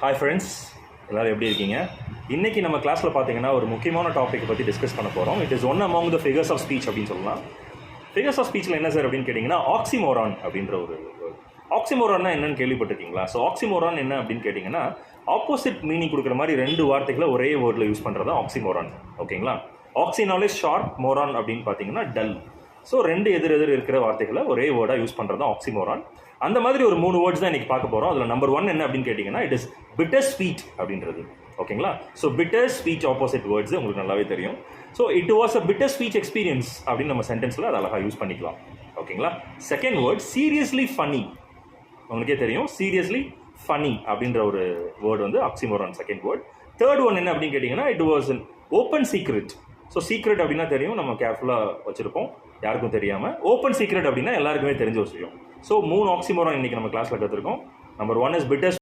Hi friends, எல்லோரும் எப்படி இருக்கீங்க? இன்றைக்கி நம்ம கிளாஸில் பார்த்தீங்கன்னா ஒரு முக்கியமான டாபிக் பற்றி டிஸ்கஸ் பண்ண போகிறோம். It is one among the figures of speech அப்படின்னு சொல்லலாம். ஃபிகர்ஸ் ஆஃப் ஸ்பீச்சில் என்ன சார் அப்படின்னு கேட்டிங்கன்னா ஆக்சிமோரான் அப்படின்ற ஒரு ஆக்சிமோரான்னா என்னன்னு கேள்விப்பட்டிருக்கீங்களா? ஸோ ஆக்சிமோரான் என்ன அப்படின்னு கேட்டிங்கன்னா ஆப்போசிட் மீனிங் கொடுக்குற மாதிரி ரெண்டு வார்த்தைகளை ஒரே வேர்டில் யூஸ் பண்ணுறது ஆக்சிமோரான். ஓகேங்களா? ஆக்சினாலே ஷார்ப், மோரான் அப்படின்னு பார்த்தீங்கன்னா டல். ஸோ ரெண்டு எதிர் இருக்கிற வார்த்தைகளை ஒரே வேர்டாக யூஸ் பண்ணுறது தான் ஆக்சிமோரான். அந்த மாதிரி ஒரு 3 வேர்ட்ஸ் தான் இன்றைக்கி பார்க்க போகிறோம். அதில் நம்பர் 1 என்ன அப்படின்னு கேட்டிங்கன்னா இட் இஸ் பிட்டர் ஸ்வீட் அப்படின்றது. ஓகேங்களா? So bitter sweet opposite words உங்களுக்கு நல்லாவே தெரியும். So it was a bitter sweet experience அப்படின்னு நம்ம சென்டென்ஸில் அதை அழகாக யூஸ் பண்ணிக்கலாம். ஓகேங்களா? Second word seriously funny. உங்களுக்கே தெரியும், சீரியஸ்லி ஃபன்னி அப்படின்ற ஒரு வேர்டு வந்து oxymoron second word. Third one என்ன அப்படின்னு கேட்டிங்கன்னா it was an open secret. So secret அப்படின்னா தெரியும், நம்ம கேர்ஃபுல்லாக வச்சுருப்போம், யாருக்கும் தெரியாமல். ஓப்பன் சீக்ரெட் அப்படின்னா எல்லாருக்குமே தெரிஞ்ச விஷயம். ஸோ 3 ஆக்சிமோரான் இன்றைக்கி நம்ம கிளாஸில் கற்றுருக்கோம். Number 1 is bitter